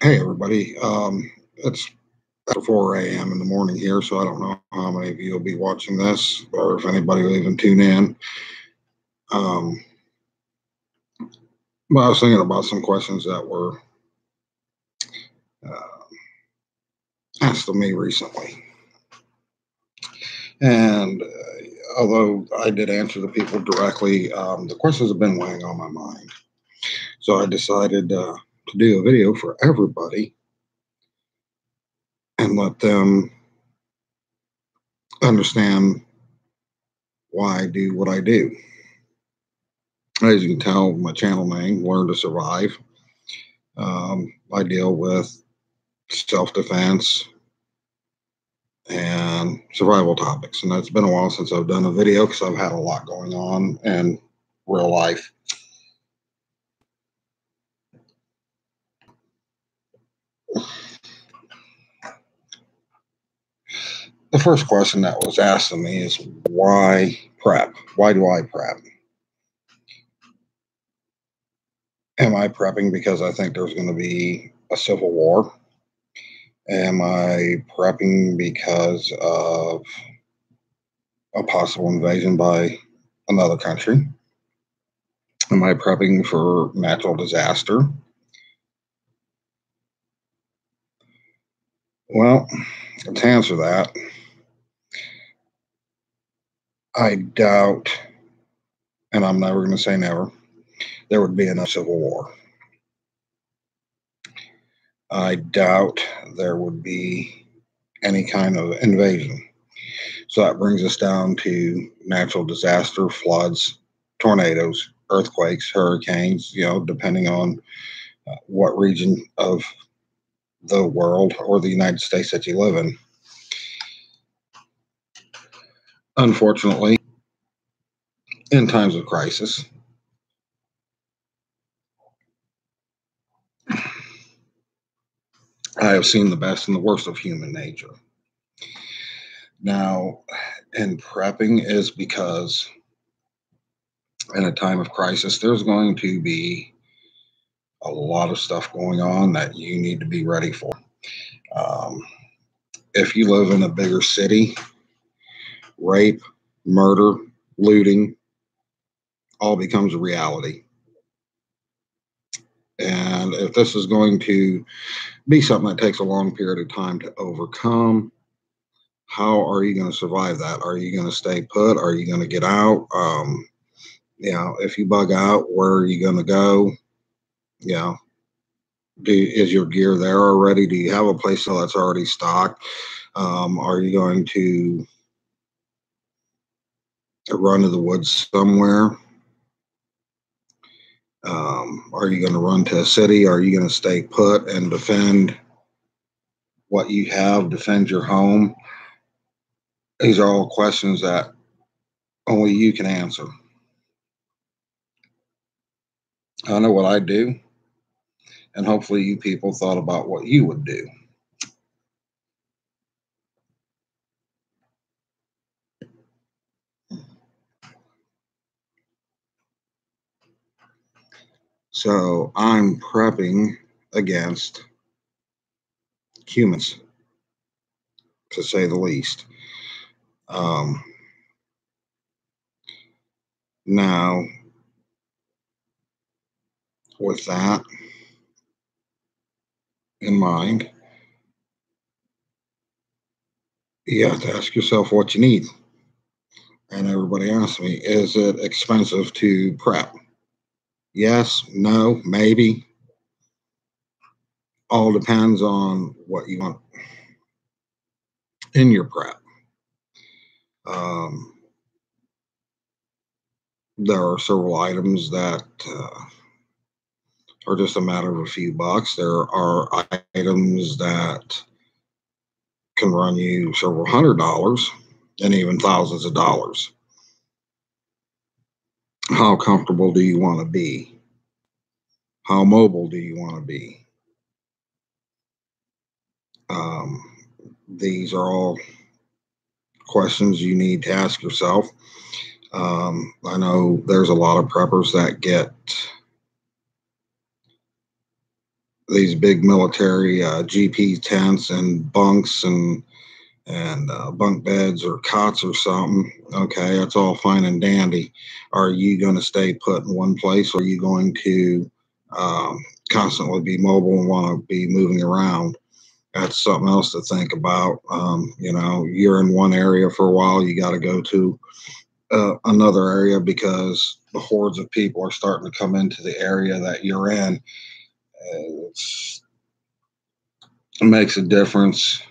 Hey everybody, it's after 4 a.m. in the morning here, so I don't know how many of you will be watching this or if anybody will even tune in. Um, but I was thinking about some questions that were uh, asked of me recently. And although I did answer the people directly, the questions have been weighing on my mind. So I decided to do a video for everybody and let them understand why I do what I do. As you can tell, my channel name, Learn to Survive. I deal with self defense and survival topics. And it's been a while since I've done a video because I've had a lot going on in real life. The first question that was asked of me is why prep? Why do I prep? Am I prepping because I think there's going to be a civil war? Am I prepping because of a possible invasion by another country? Am I prepping for natural disaster? Well, to answer that, I doubt, and I'm never going to say never, there would be another civil war. I doubt there would be any kind of invasion. So that brings us down to natural disaster, floods, tornadoes, earthquakes, hurricanes, depending on what region of the world or the United States that you live in. Unfortunately, in times of crisis, I have seen the best and the worst of human nature. Now, and prepping is because in a time of crisis, there's going to be a lot of stuff going on that you need to be ready for. Um, if you live in a bigger city, rape, murder, looting all becomes a reality. And if this is going to be something that takes a long period of time to overcome, how are you going to survive that? Are you going to stay put? Are you going to get out? If you bug out, where are you going to go? You know, is your gear there already? Do you have a place that's already stocked? Are you going to run to the woods somewhere? Are you going to run to a city? Are you going to stay put and defend what you have, defend your home? These are all questions that only you can answer. I know what I do, and hopefully you people thought about what you would do. So I'm prepping against humans, to say the least. Um, Now, with that in mind, you have to ask yourself what you need. And everybody asks me, is it expensive to prep? Yes, no, maybe. All depends on what you want in your prep. Um, there are several items that are just a matter of a few bucks. There are items that can run you several $100s and even thousands of dollars. How comfortable do you want to be? How mobile do you want to be? Um, these are all questions you need to ask yourself. I know there's a lot of preppers that get these big military GP tents and bunks and bunk beds or cots or something. Okay, that's all fine and dandy. Are you going to stay put in one place? Or are you going to um, constantly be mobile and want to be moving around? That's something else to think about. You're in one area for a while, you got to go to another area because the hordes of people are starting to come into the area that you're in. It makes a difference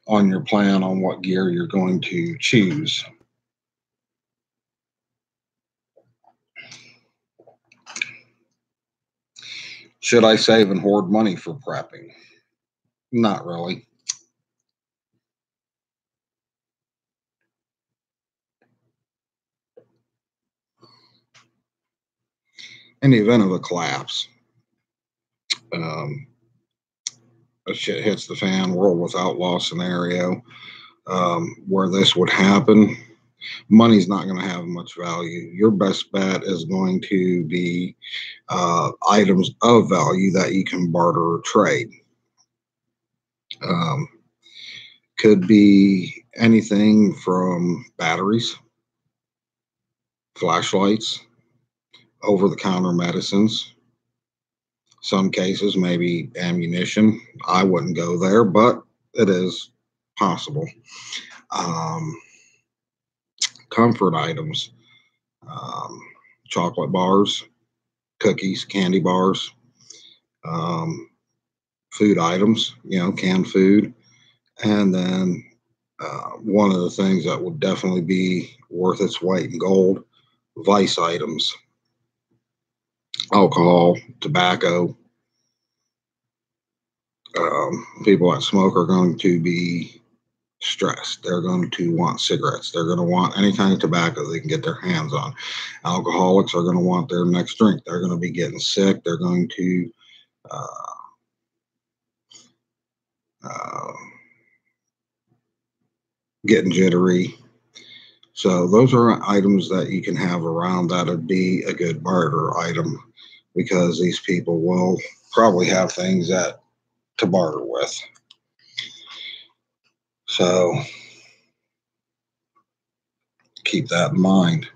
on your plan on what gear you're going to choose. Should I save and hoard money for prepping? Not really. In the event of a collapse, um, a shit hits the fan, world without law scenario, where this would happen, money's not going to have much value. Your best bet is going to be items of value that you can barter or trade. Um, could be anything from batteries, flashlights, over the counter medicines, some cases, maybe ammunition. I wouldn't go there, but it is possible. Um, comfort items, um, chocolate bars, cookies, candy bars, um, food items, canned food. And then one of the things that would definitely be worth its weight in gold, vice items, alcohol, tobacco. People that smoke are going to be stressed. They're going to want cigarettes. They're going to want any kind of tobacco they can get their hands on. Alcoholics are going to want their next drink. They're going to be getting sick. They're going to uh, uh, getting jittery. So those are items that you can have around that would be a good barter item because these people will probably have things that to barter with. So keep that in mind.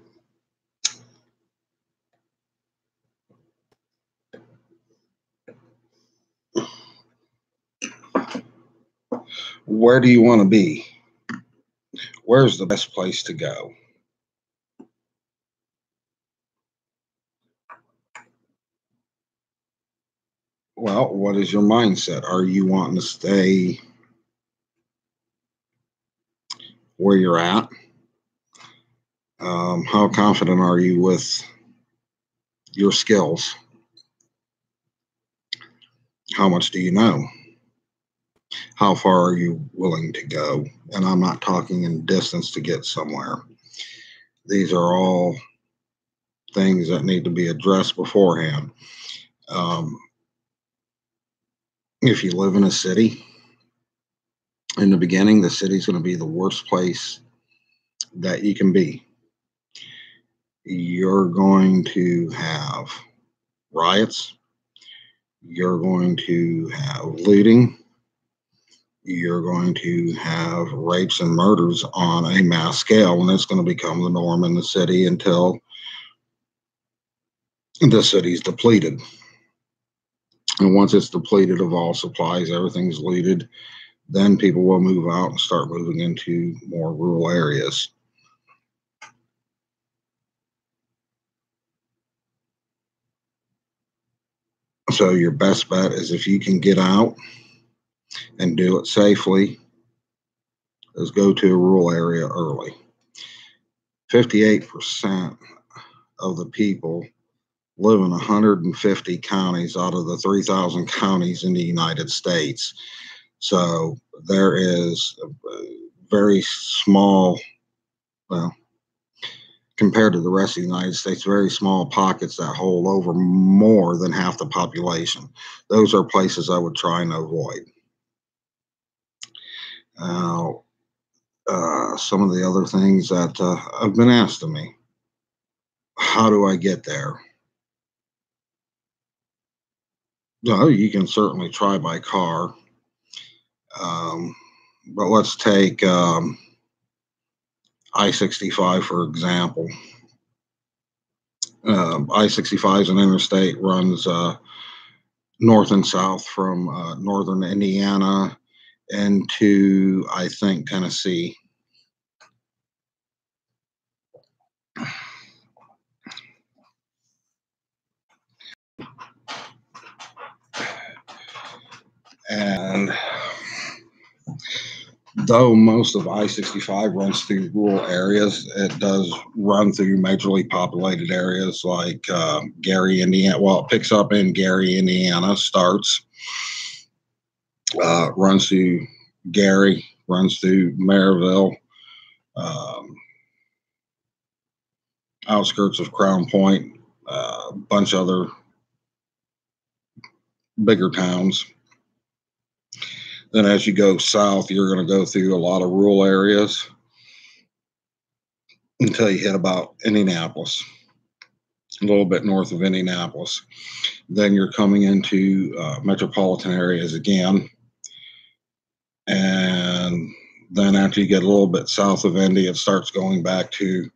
Where do you want to be? Where's the best place to go? Well, what is your mindset? Are you wanting to stay where you're at? How confident are you with your skills? How much do you know? How far are you willing to go? And I'm not talking in distance to get somewhere. These are all things that need to be addressed beforehand. Um, if you live in a city, in the beginning, the city's going to be the worst place that you can be. You're going to have riots. You're going to have looting. You're going to have rapes and murders on a mass scale, and it's going to become the norm in the city until the city's depleted. And once it's depleted of all supplies, everything's looted, then people will move out and start moving into more rural areas. So your best bet is if you can get out and do it safely, is go to a rural area early. 58% of the people live in 150 counties out of the 3,000 counties in the United States. So there is a very small, well, compared to the rest of the United States, very small pockets that hold over more than half the population. Those are places I would try and avoid. Some of the other things that have been asked of me. How do I get there? No, you can certainly try by car. Um, but let's take I-65 for example. I-65 is an interstate, runs north and south from northern Indiana into, I think, Tennessee. And though most of I-65 runs through rural areas, it does run through majorly populated areas like Gary, Indiana. Well, it picks up in Gary, Indiana, starts, runs through Gary, runs through Maryville, um, outskirts of Crown Point, a bunch of other bigger towns. Then as you go south, you're going to go through a lot of rural areas until you hit about Indianapolis, a little bit north of Indianapolis. Then you're coming into metropolitan areas again. And then after you get a little bit south of Indy, it starts going back to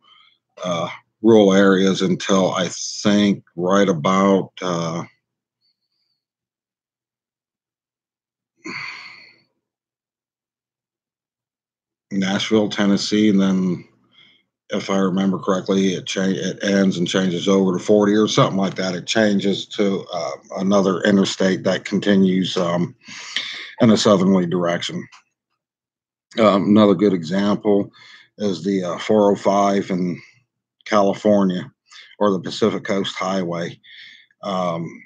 rural areas until I think right about Nashville, Tennessee, and then if I remember correctly, it ends and changes over to 40 or something like that. It changes to another interstate that continues in a southerly direction. Another good example is the 405 in California, or the Pacific Coast Highway. In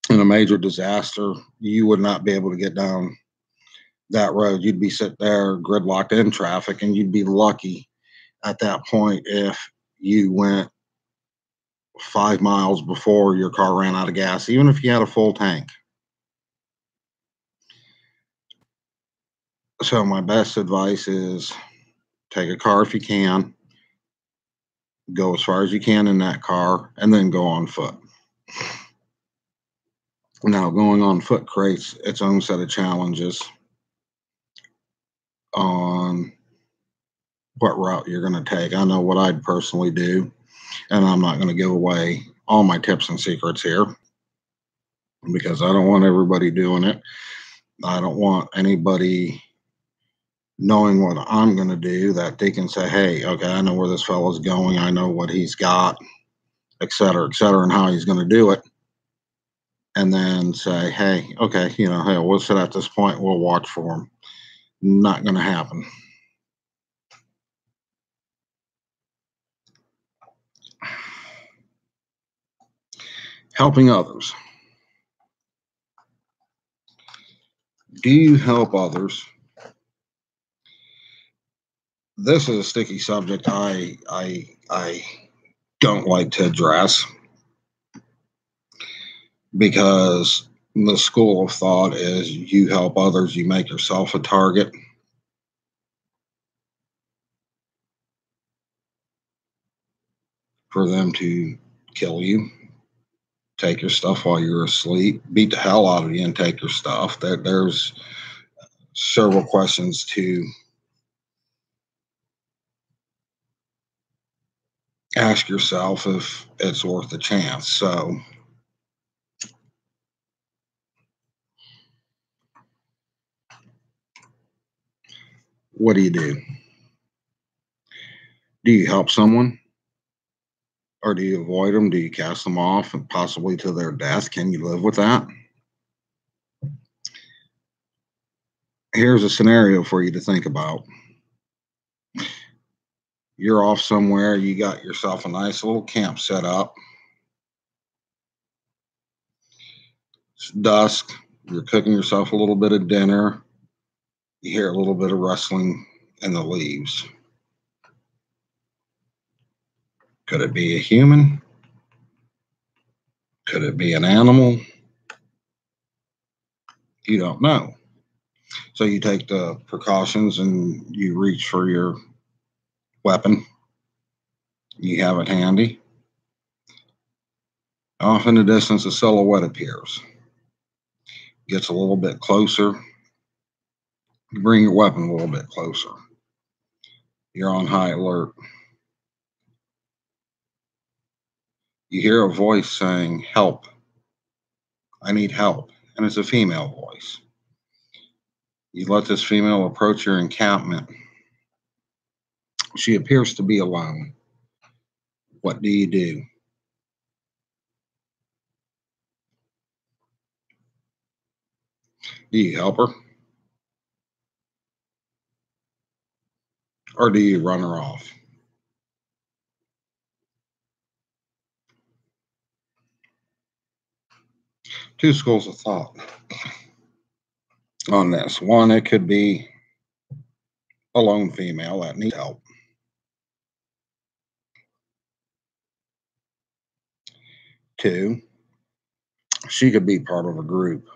a major disaster, you would not be able to get down that road. You'd be sitting there gridlocked in traffic, and you'd be lucky at that point if you went 5 miles before your car ran out of gas, even if you had a full tank. So my best advice is take a car if you can, go as far as you can in that car, and then go on foot. Now, going on foot creates its own set of challenges on what route you're going to take. I know what I'd personally do, and I'm not going to give away all my tips and secrets here because I don't want everybody doing it. I don't want anybody knowing what I'm going to do that they can say, hey, okay, I know where this fellow's going. I know what he's got, et cetera, and how he's going to do it. And then say, hey, okay, hey, we'll sit at this point. We'll watch for him. Not going to happen. Helping others. Do you help others? This is a sticky subject I don't like to address because the school of thought is you help others, you make yourself a target. For them to kill you, take your stuff while you're asleep, beat the hell out of you and take your stuff. There's several questions to ask yourself if it's worth a chance. So what do you do? Do you help someone? Or do you avoid them? Do you cast them off and possibly to their death? Can you live with that? Here's a scenario for you to think about. You're off somewhere, you got yourself a nice little camp set up. It's dusk, you're cooking yourself a little bit of dinner. You hear a little bit of rustling in the leaves. Could it be a human? Could it be an animal? You don't know. So you take the precautions and you reach for your weapon. You have it handy. Off in the distance, a silhouette appears. gets a little bit closer. You bring your weapon a little bit closer. You're on high alert. You hear a voice saying, "Help. I need help." And it's a female voice. You let this female approach your encampment. She appears to be alone. What do you do? Do you help her? Or do you run her off? Two schools of thought on this. One, it could be a lone female that needs help. Two, she could be part of a group.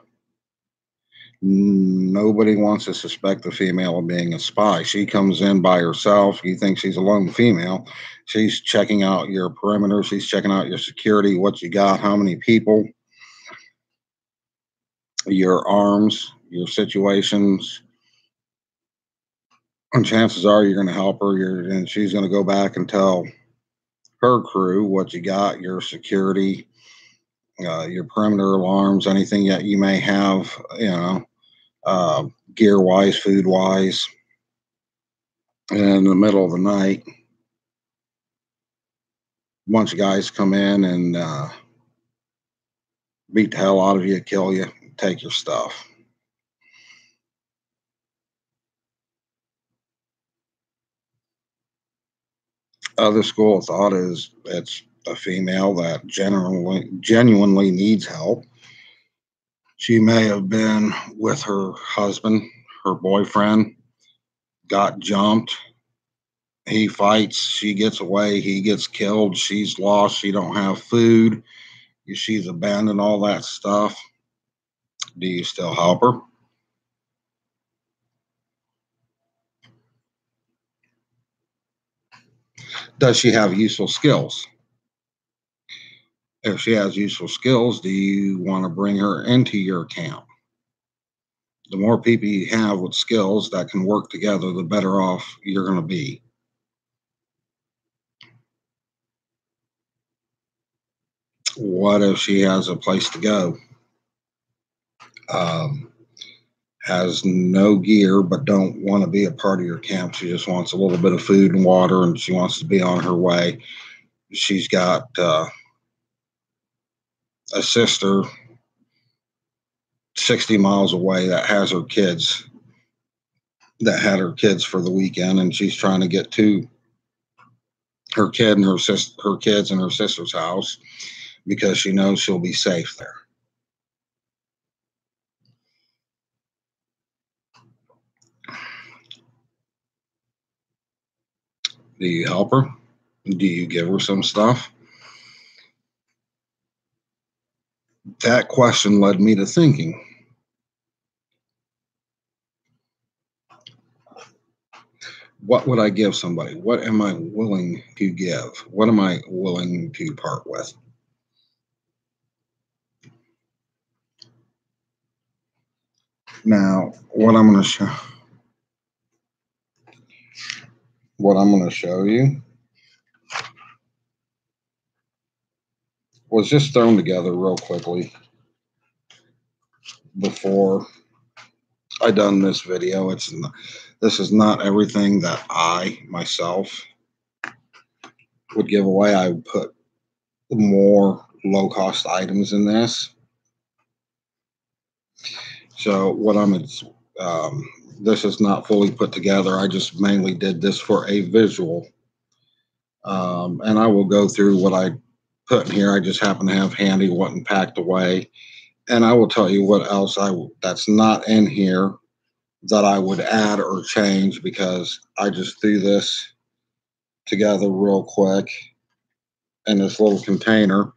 Nobody wants to suspect the female of being a spy. She comes in by herself. You think she's a lone female. She's checking out your perimeter. She's checking out your security, what you got, how many people, your arms, your situations. And chances are you're going to help her. And she's going to go back and tell her crew what you got, your security, your perimeter alarms, anything that you may have, gear wise, food wise. And in the middle of the night, a bunch of guys come in and beat the hell out of you, kill you, take your stuff. Other school of thought is it's a female that genuinely needs help. She may have been with her husband, her boyfriend, got jumped. He fights, she gets away, he gets killed, she's lost, she don't have food, she's abandoned all that stuff. Do you still help her? Does she have useful skills? If she has useful skills, do you want to bring her into your camp? The more people you have with skills that can work together, the better off you're going to be. What if she has a place to go? Um, has no gear but don't want to be a part of your camp. She just wants a little bit of food and water and she wants to be on her way. She's got a sister 60 miles away that has her kids, that had her kids for the weekend, and she's trying to get to her kid and her kids and her sister's house because she knows she'll be safe there. Do you help her? Do you give her some stuff? That question led me to thinking, what would I give somebody? What am I willing to give? What am I willing to part with? Now, what I'm going to show you was just thrown together real quickly before I done this video. This is not everything that I myself would give away. I would put more low cost items in this. So this is not fully put together. I just mainly did this for a visual. And I will go through what I put in here. I just happen to have handy, wasn't packed away. And I will tell you what else that's not in here that I would add or change because I just threw this together real quick in this little container.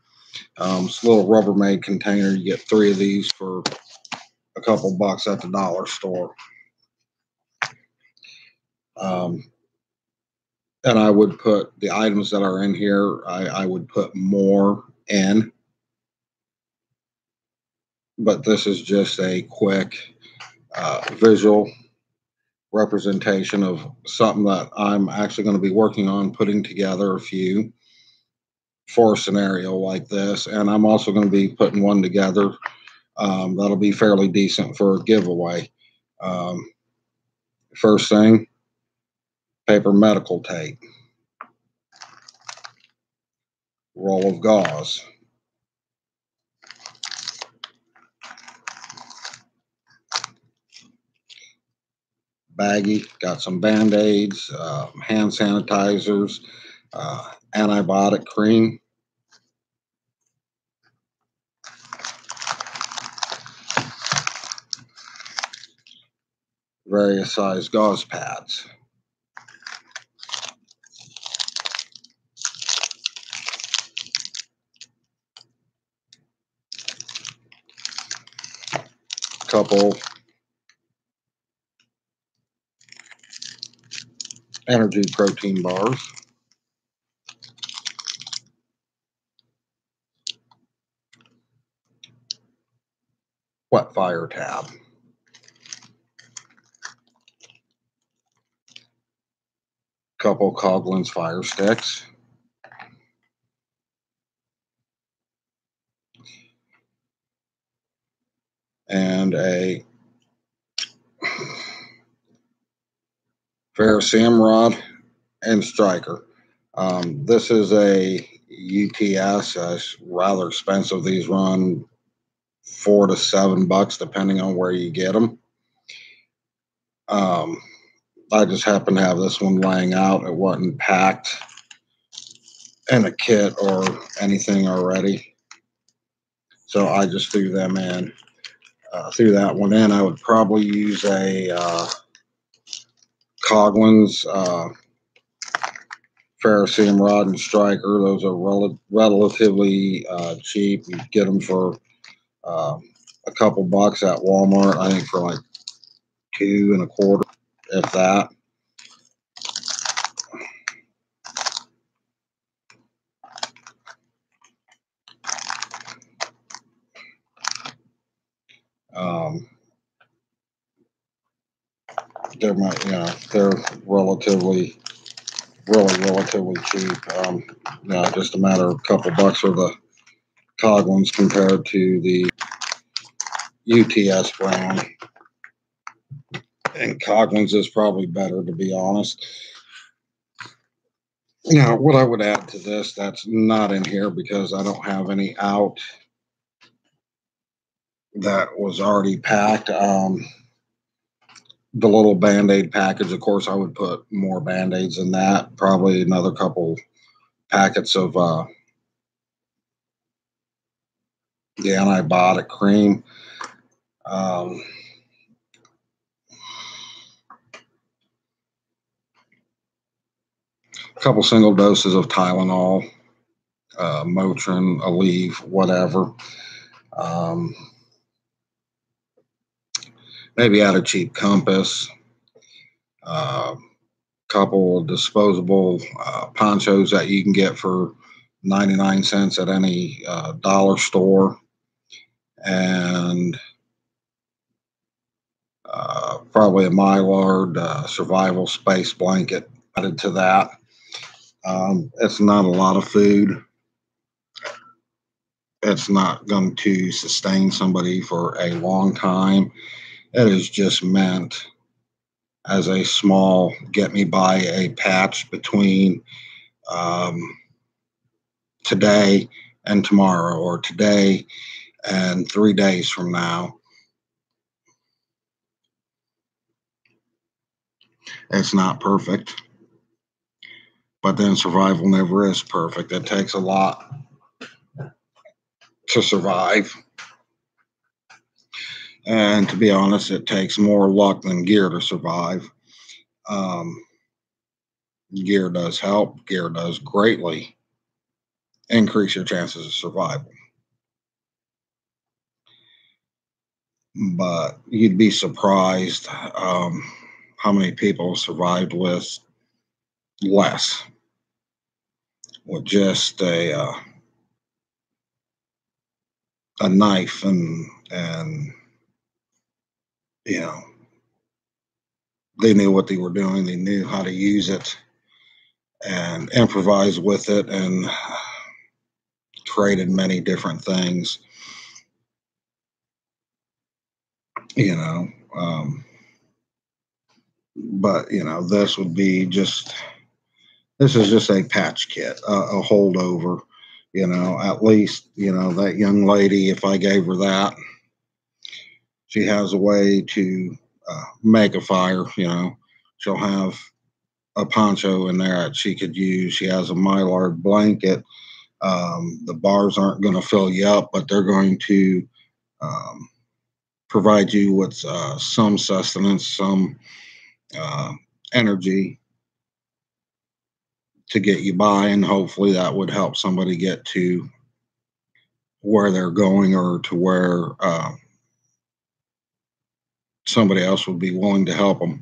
This little Rubbermaid container. You get 3 of these for a couple bucks at the dollar store. And I would put the items that are in here, I would put more in but this is just a quick visual representation of something that I'm actually going to be working on putting together a few for a scenario like this. And I'm also going to be putting one together that'll be fairly decent for a giveaway. Um, First thing, paper medical tape, roll of gauze, baggie, got some Band-Aids, hand sanitizers, antibiotic cream, various size gauze pads, couple energy protein bars, wet fire tab, couple Coghlan's fire sticks, and a ferrocerium rod and striker. This is a UTS. It's rather expensive. These run $4 to $7 depending on where you get them. I just happen to have this one laying out. It wasn't packed in a kit or anything already, so I just threw them in. Threw that one in. I would probably use a Coghlan's ferrocerium rod and striker. Those are relatively cheap. You get them for a couple bucks at Walmart. I think for like $2.25, if that. Um, they're relatively cheap. Just a matter of a couple bucks for the Coghlan's compared to the UTS brand. And Coghlan's is probably better, to be honest. Now, what I would add to this that's not in here because I don't have any out that was already packed. The little Band-Aid package, of course, I would put more Band-Aids in that. Probably another couple packets of the antibiotic cream. A couple single doses of Tylenol, Motrin, Aleve, whatever. Maybe add a cheap compass. Couple disposable ponchos that you can get for 99 cents at any dollar store, and probably a Mylar survival space blanket added to that. It's not a lot of food. It's not going to sustain somebody for a long time. It is just meant as a small get me by a patch between today and tomorrow, or today and 3 days from now. It's not perfect, but then survival never is perfect. It takes a lot to survive. And to be honest, it takes more luck than gear to survive. Gear does help. Gear does greatly increase your chances of survival. But you'd be surprised how many people survived with less, with just a a knife, and you know, they knew what they were doing. They knew how to use it and improvise with it and traded many different things, you know. But this is just a patch kit, a holdover. At least that young lady. If I gave her that, she has a way to make a fire. She'll have a poncho in there that she could use. She has a mylar blanket. The bars aren't going to fill you up, but they're going to um, provide you with some sustenance, some uh, energy to get you by, and hopefully that would help somebody get to where they're going, or to where somebody else would be willing to help them.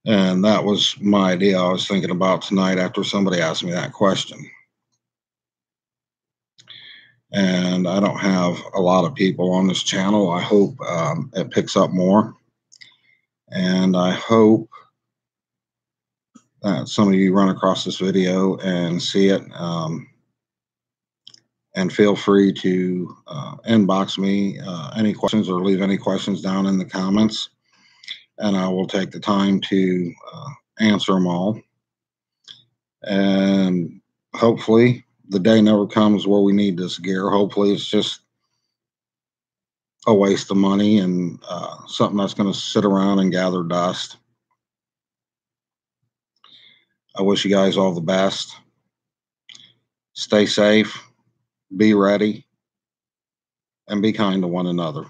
And that was my idea I was thinking about tonight after somebody asked me that question. And I don't have a lot of people on this channel. I hope it picks up more. And I hope that some of you run across this video and see it. And feel free to inbox me any questions, or leave any questions down in the comments. And I will take the time to answer them all. And hopefully the day never comes where we need this gear. Hopefully it's just a waste of money and something that's going to sit around and gather dust. I wish you guys all the best. Stay safe, be ready, and be kind to one another.